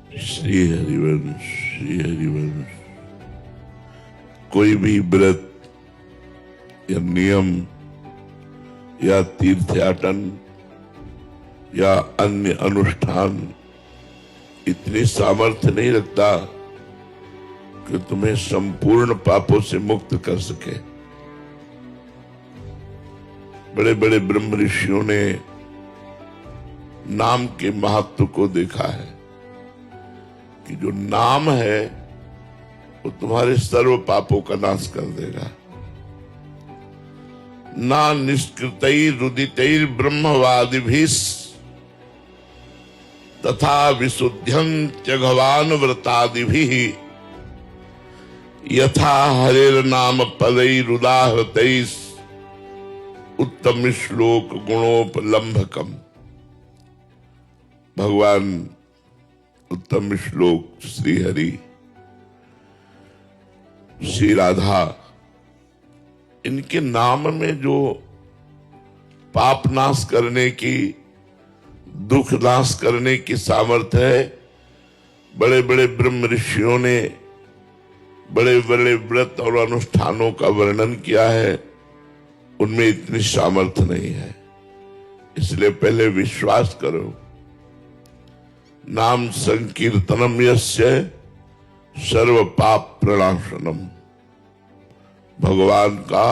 श्री हरिवंश, श्री हरिवंश। कोई भी व्रत या नियम या तीर्थयाटन या अन्य अनुष्ठान इतनी सामर्थ्य नहीं रखता कि तुम्हें संपूर्ण पापों से मुक्त कर सके। बड़े बड़े ब्रह्म ऋषियों ने नाम के महत्व को देखा है कि जो नाम है वो तुम्हारे सर्व पापों का नाश कर देगा। ना निष्कृतैर रुदितैर ब्रह्मवादिभिः तथा विशुद्ध्यं भगवान व्रतादिभिः यथा हरेर्नाम पदैरुदाहृतैः उत्तम श्लोक गुणोपलम्भकम। भगवान उत्तम श्लोक श्री हरि, श्री राधा, इनके नाम में जो पाप नाश करने की, दुख नाश करने की सामर्थ्य है, बड़े बड़े ब्रह्म ऋषियों ने बड़े बड़े व्रत और अनुष्ठानों का वर्णन किया है, उनमें इतनी सामर्थ्य नहीं है। इसलिए पहले विश्वास करो। नाम संकीर्तनम यस्य सर्व पाप प्रणाशनम। भगवान का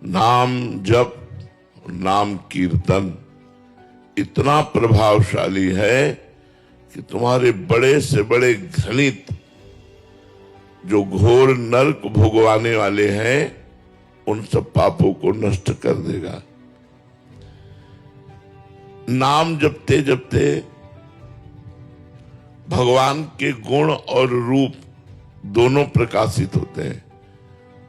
नाम जप, नाम कीर्तन इतना प्रभावशाली है कि तुम्हारे बड़े से बड़े घृणित जो घोर नरक भोगवाने वाले हैं उन सब पापों को नष्ट कर देगा। नाम जपते जपते भगवान के गुण और रूप दोनों प्रकाशित होते हैं।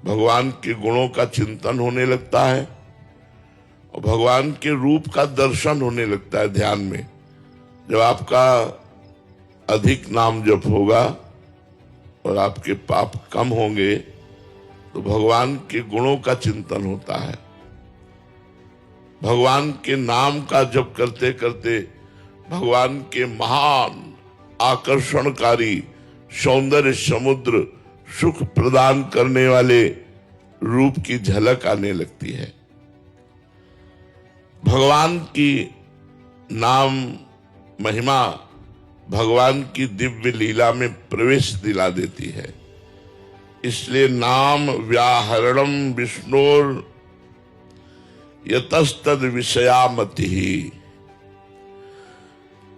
भगवान के गुणों का चिंतन होने लगता है और भगवान के रूप का दर्शन होने लगता है ध्यान में। जब आपका अधिक नाम जप होगा और आपके पाप कम होंगे तो भगवान के गुणों का चिंतन होता है। भगवान के नाम का जप करते करते भगवान के महान आकर्षणकारी सौंदर्य समुद्र सुख प्रदान करने वाले रूप की झलक आने लगती है। भगवान की नाम महिमा भगवान की दिव्य लीला में प्रवेश दिला देती है। इसलिए नाम व्याहरणम विष्णोर यतस्तद विषयामति।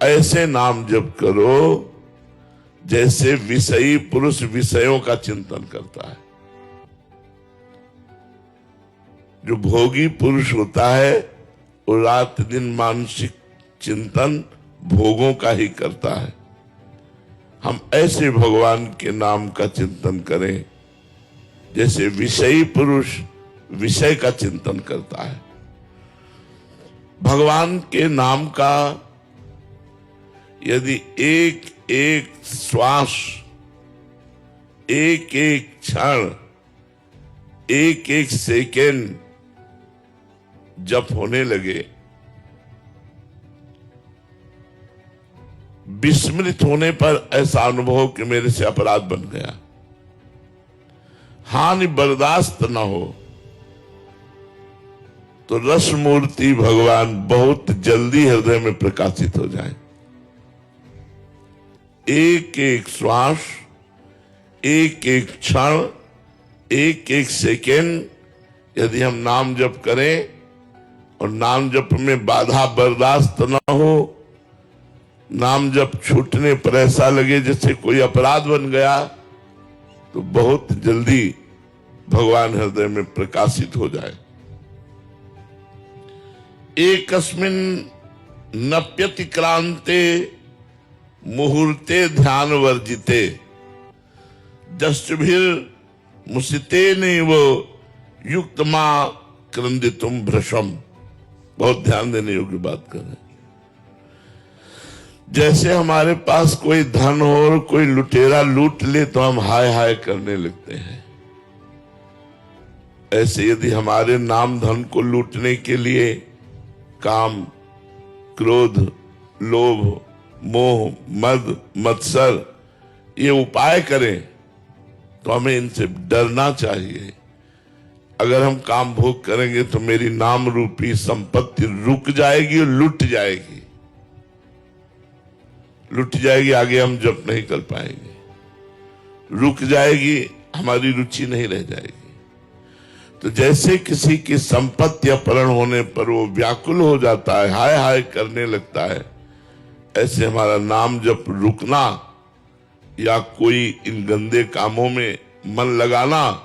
ऐसे नाम जप करो जैसे विषयी पुरुष विषयों का चिंतन करता है। जो भोगी पुरुष होता है वो रात दिन मानसिक चिंतन भोगों का ही करता है। हम ऐसे भगवान के नाम का चिंतन करें जैसे विषयी पुरुष विषय का चिंतन करता है। भगवान के नाम का यदि एक एक श्वास, एक एक क्षण, एक एक सेकेंड जप होने लगे, विस्मृत होने पर ऐसा अनुभव कि मेरे से अपराध बन गया, हानि बर्दाश्त न हो, तो रस मूर्ति भगवान बहुत जल्दी हृदय में प्रकाशित हो जाए। एक एक श्वास, एक एक क्षण, एक एक सेकेंड यदि हम नाम जप करें और नाम जप में बाधा बर्दाश्त न हो, नाम जप छूटने पर ऐसा लगे जैसे कोई अपराध बन गया, तो बहुत जल्दी भगवान हृदय में प्रकाशित हो जाए। एकस्मिन् नप्यतिक्रांते मुहूर्ते ध्यान वर्जिते दशभिर मुसिते नैव युक्तमा क्रंदितुम भ्रशम। बहुत ध्यान देने योग्य बात कर रहे हैं। जैसे हमारे पास कोई धन हो और कोई लुटेरा लूट ले तो हम हाय हाय करने लगते हैं, ऐसे यदि हमारे नाम धन को लूटने के लिए काम, क्रोध, लोभ, मोह, मद, मत्सर, ये उपाय करें तो हमें इनसे डरना चाहिए। अगर हम काम भोग करेंगे तो मेरी नाम रूपी संपत्ति रुक जाएगी और लुट जाएगी। लुट जाएगी, आगे हम जप नहीं कर पाएंगे। रुक जाएगी, हमारी रुचि नहीं रह जाएगी। तो जैसे किसी की संपत्ति अपहरण होने पर वो व्याकुल हो जाता है, हाय हाय करने लगता है, ऐसे हमारा नाम जप रुकना या कोई इन गंदे कामों में मन लगाना,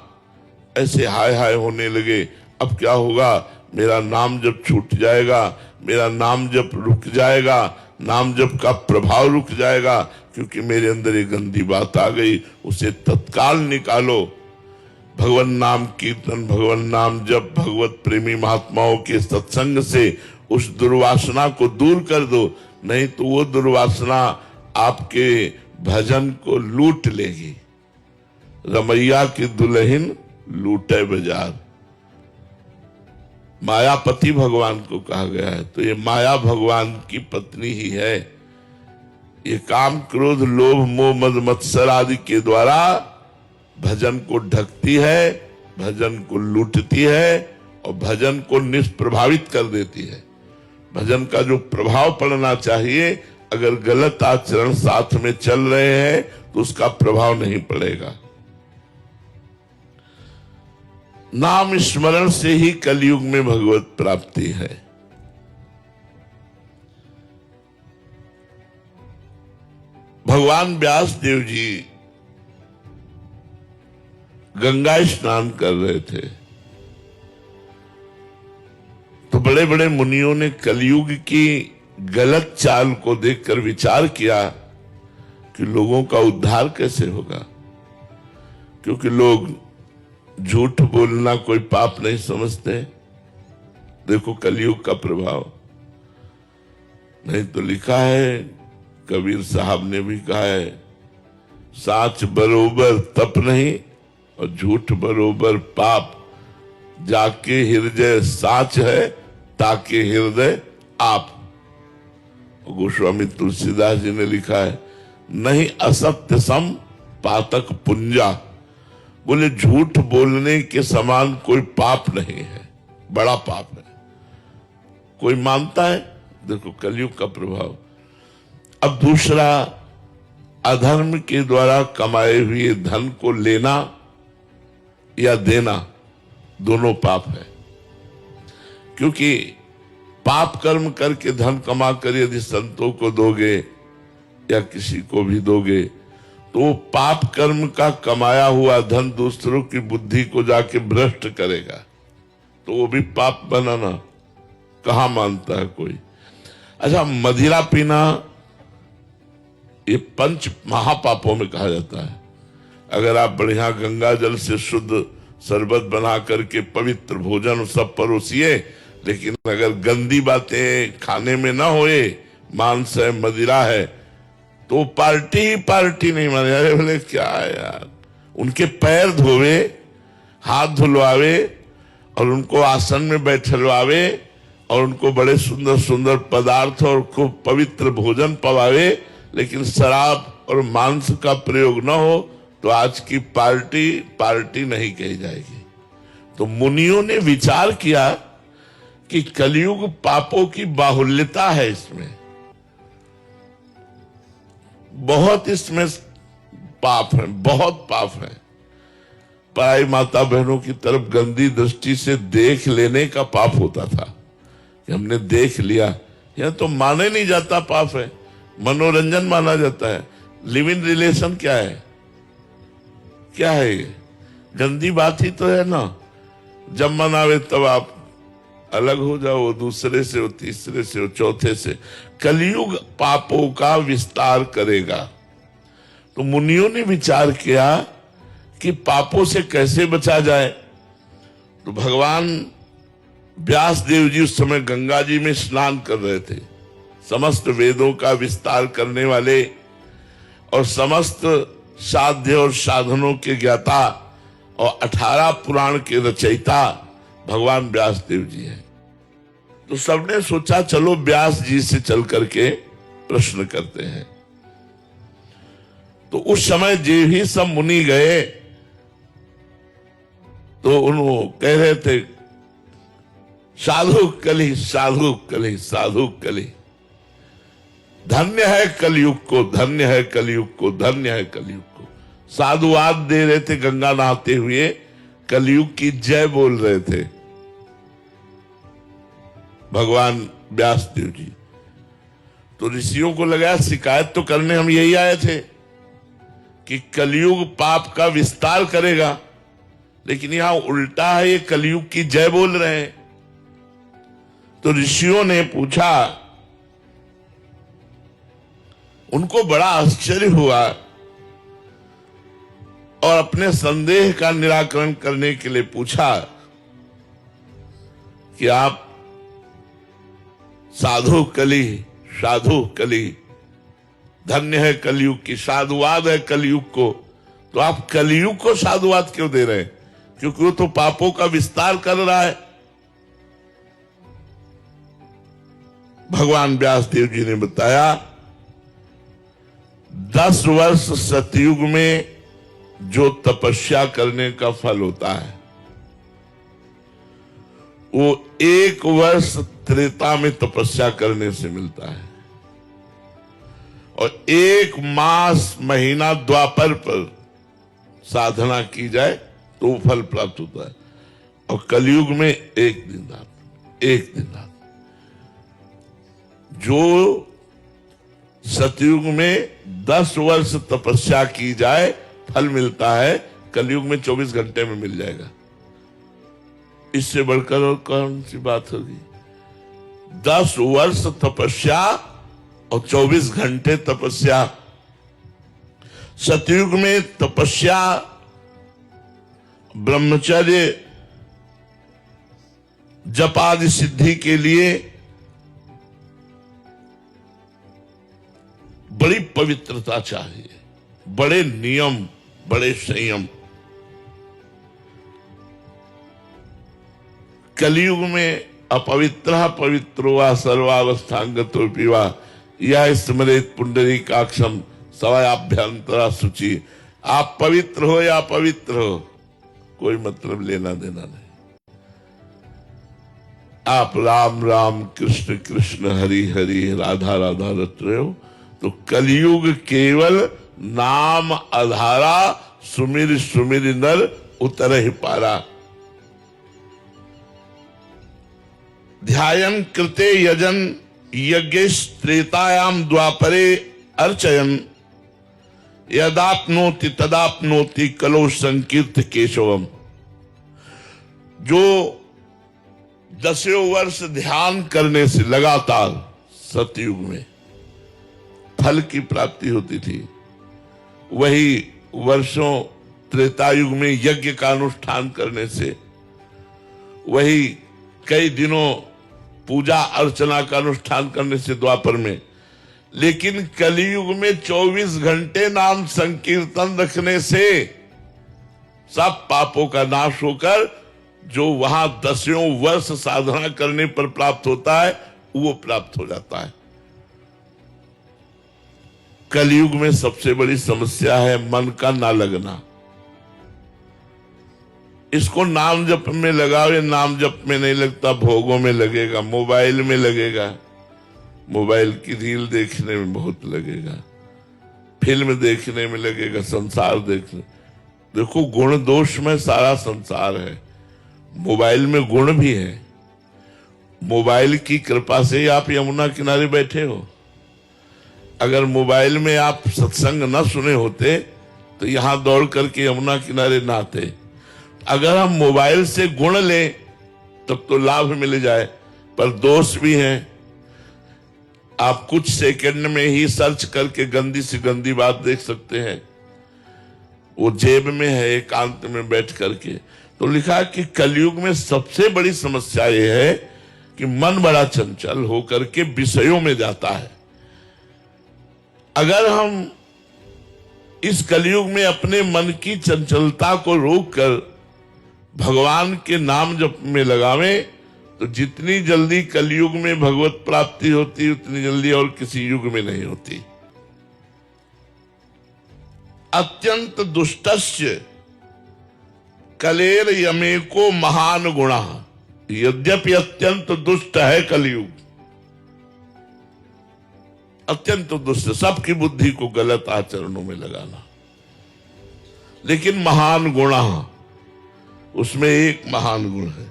ऐसे हाय हाय होने लगे, अब क्या होगा, मेरा नाम जप छूट जाएगा, मेरा नाम जप रुक जाएगा, नाम जप का प्रभाव रुक जाएगा, क्योंकि मेरे अंदर ये गंदी बात आ गई, उसे तत्काल निकालो। भगवान नाम कीर्तन, भगवान नाम जप, भगवत प्रेमी महात्माओं के सत्संग से उस दुर्वासना को दूर कर दो, नहीं तो वो दुर्वासना आपके भजन को लूट लेगी। रमैया की दुल्हन लूटे बाजार, मायापति भगवान को कहा गया है, तो ये माया भगवान की पत्नी ही है। ये काम, क्रोध, लोभ, मोह, मद, मत्सर आदि के द्वारा भजन को ढकती है, भजन को लूटती है और भजन को निष्प्रभावित कर देती है। भजन का जो प्रभाव पड़ना चाहिए, अगर गलत आचरण साथ में चल रहे हैं तो उसका प्रभाव नहीं पड़ेगा। नाम स्मरण से ही कलयुग में भगवत प्राप्ति है। भगवान व्यास देव जी गंगा स्नान कर रहे थे तो बड़े बड़े मुनियों ने कलयुग की गलत चाल को देखकर विचार किया कि लोगों का उद्धार कैसे होगा, क्योंकि लोग झूठ बोलना कोई पाप नहीं समझते। देखो कलयुग का प्रभाव, नहीं तो लिखा है, कबीर साहब ने भी कहा है, साच बरोबर तप नहीं और झूठ बरोबर पाप, जाके हृदय साच है ताके हृदय आप। गोस्वामी तुलसीदास जी ने लिखा है, नहीं असत्य सम पातक पुंजा, बोले झूठ बोलने के समान कोई पाप नहीं है, बड़ा पाप है। कोई मानता है? देखो कलयुग का प्रभाव। अब दूसरा, अधर्म के द्वारा कमाए हुए धन को लेना या देना, दोनों पाप है। क्योंकि पाप कर्म करके धन कमा कर यदि संतों को दोगे या किसी को भी दोगे तो पाप कर्म का कमाया हुआ धन दूसरों की बुद्धि को जाके भ्रष्ट करेगा, तो वो भी पाप बनाना कहां मानता है कोई। अच्छा, मदिरा पीना ये पंच महापापों में कहा जाता है। अगर आप बढ़िया गंगा जल से शुद्ध शरबत बना करके पवित्र भोजन सब परोसिए, लेकिन अगर गंदी बातें खाने में ना होए, मांस है, मदिरा है, तो पार्टी ही पार्टी नहीं माने। अरे बोले क्या है यार, उनके पैर धोवे, हाथ धुलवावे और उनको आसन में बैठलवावे और उनको बड़े सुंदर सुंदर पदार्थ और खूब पवित्र भोजन पवावे, लेकिन शराब और मांस का प्रयोग न हो तो आज की पार्टी पार्टी नहीं कही जाएगी। तो मुनियों ने विचार किया कि कलयुग पापों की बाहुल्यता है, इसमें बहुत, इसमें पाप है, बहुत पाप है। पराई माता बहनों की तरफ गंदी दृष्टि से देख लेने का पाप होता था कि हमने देख लिया, यह तो माने नहीं जाता पाप है, मनोरंजन माना जाता है। लिव इन रिलेशन क्या है, क्या है ये? गंदी बात ही तो है ना। जब मन आवे तब आप अलग हो जाओ, वो दूसरे से, वो तीसरे से, वो चौथे से। कलयुग पापों का विस्तार करेगा। तो मुनियों ने विचार किया कि पापों से कैसे बचा जाए। तो भगवान व्यास देव जी उस समय गंगा जी में स्नान कर रहे थे। समस्त वेदों का विस्तार करने वाले और समस्त साध्य और साधनों के ज्ञाता और 18 पुराण के रचयिता भगवान व्यास देव जी हैं। तो सबने सोचा चलो व्यास जी से चल करके प्रश्न करते हैं। तो उस समय जे भी सब मुनि गए तो उन्होंने कह रहे थे, साधु कली, साधु कली, साधु कली, धन्य है कलयुग को, धन्य है कलयुग को, धन्य है कलयुग को। साधुवाद दे रहे थे, गंगा नहाते हुए कलयुग की जय बोल रहे थे भगवान व्यासदेव जी। तो ऋषियों को लगा शिकायत तो करने हम यही आए थे कि कलयुग पाप का विस्तार करेगा, लेकिन यहां उल्टा है, ये कलयुग की जय बोल रहे हैं। तो ऋषियों ने पूछा, उनको बड़ा आश्चर्य हुआ और अपने संदेह का निराकरण करने के लिए पूछा कि आप साधु कली, साधु कली, धन्य है कलयुग की, साधुवाद है कलयुग को, तो आप कलयुग को साधुवाद क्यों दे रहे हैं? क्योंकि वो तो पापों का विस्तार कर रहा है। भगवान व्यासदेव जी ने बताया, 10 वर्ष सतयुग में जो तपस्या करने का फल होता है, वो 1 वर्ष त्रेता में तपस्या करने से मिलता है, और 1 मास महीना द्वापर पर साधना की जाए तो वो फल प्राप्त होता है। और कलयुग में 1 दिन रात, 1 दिन रात। जो सतयुग में 10 वर्ष तपस्या की जाए फल मिलता है, कलयुग में 24 घंटे में मिल जाएगा। इससे बढ़कर और कौन सी बात होगी? 10 वर्ष तपस्या और 24 घंटे तपस्या। सतयुग में तपस्या, ब्रह्मचर्य, जप आदि सिद्धि के लिए बड़ी पवित्रता चाहिए, बड़े नियम, बड़े संयम। कलयुग में अपवित्र पवित्रो वा सर्वावस्थांगतो पीवा यह स्मरेत पुंडरीकाक्षम सवायाभ्यंतरा शुचि। आप पवित्र हो या अपवित्र हो, कोई मतलब लेना देना नहीं। आप राम राम, कृष्ण कृष्ण, हरि हरि, राधा राधा रट रहे हो, तो कलयुग केवल नाम आधारा, सुमिर सुमिर नर उतर ही पारा। ध्यायन कृते यजन यज्ञ त्रेतायाम द्वापरे अर्चयन यदाप्नोति तदाप्नोति कलो संकीर्त केशवम। जो 10 वर्ष ध्यान करने से लगातार सतयुग में फल की प्राप्ति होती थी, वही वर्षों त्रेतायुग में यज्ञ का अनुष्ठान करने से, वही कई दिनों पूजा अर्चना का अनुष्ठान करने से द्वापर में, लेकिन कलयुग में 24 घंटे नाम संकीर्तन रखने से सब पापों का नाश होकर जो वहां 10 वर्ष साधना करने पर प्राप्त होता है वो प्राप्त हो जाता है। कलयुग में सबसे बड़ी समस्या है मन का ना लगना। इसको नाम जप में लगाओ, ये नाम जप में नहीं लगता, भोगों में लगेगा, मोबाइल में लगेगा, मोबाइल की रील देखने में बहुत लगेगा, फिल्म देखने में लगेगा, संसार देखने। देखो गुण दोष में सारा संसार है, मोबाइल में गुण भी है। मोबाइल की कृपा से ही आप यमुना किनारे बैठे हो। अगर मोबाइल में आप सत्संग न सुने होते तो यहां दौड़ करके यमुना किनारे ना आते। अगर हम मोबाइल से गुण लें तब तो लाभ मिल जाए, पर दोष भी है। आप कुछ सेकंड में ही सर्च करके गंदी से गंदी बात देख सकते हैं, वो जेब में है एकांत में बैठ करके। तो लिखा कि कलयुग में सबसे बड़ी समस्या ये है कि मन बड़ा चंचल होकर के विषयों में जाता है। अगर हम इस कलयुग में अपने मन की चंचलता को रोककर भगवान के नाम जप में लगावें तो जितनी जल्दी कलयुग में भगवत प्राप्ति होती उतनी जल्दी और किसी युग में नहीं होती। अत्यंत दुष्टस्य कलेर यमेको महान गुणा। यद्यपि अत्यंत दुष्ट है कलयुग, अत्यंत दुष्ट, सबकी बुद्धि को गलत आचरणों में लगाना, लेकिन महान गुणा, उसमें एक महान गुण है,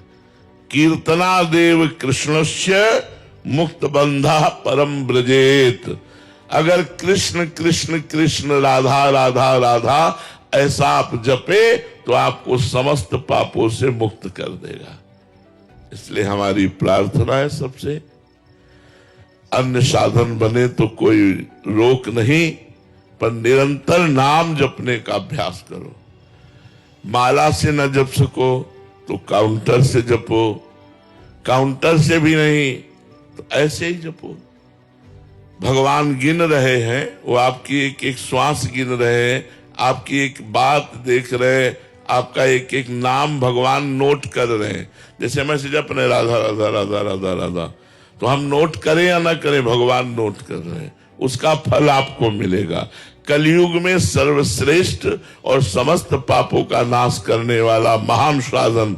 कीर्तनादेव कृष्णस्य मुक्त बंधा परम ब्रजेत। अगर कृष्ण कृष्ण कृष्ण राधा राधा राधा ऐसा आप जपे तो आपको समस्त पापों से मुक्त कर देगा। इसलिए हमारी प्रार्थना है सबसे, अन्य साधन बने तो कोई रोक नहीं, पर निरंतर नाम जपने का अभ्यास करो। माला से न जप सको तो काउंटर से जपो, काउंटर से भी नहीं तो ऐसे ही जपो। भगवान गिन रहे हैं, वो आपकी एक एक श्वास गिन रहे हैं, आपकी एक बात देख रहे हैं, आपका एक एक नाम भगवान नोट कर रहे हैं। जैसे मैं से जप रहे राधा राधा राधा राधा राधा, तो हम नोट करें या ना करें, भगवान नोट कर रहे हैं, उसका फल आपको मिलेगा। कलयुग में सर्वश्रेष्ठ और समस्त पापों का नाश करने वाला महान साधन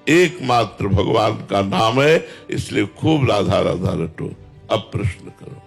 एकमात्र भगवान का नाम है। इसलिए खूब राधा राधा रटो। अब प्रश्न करो।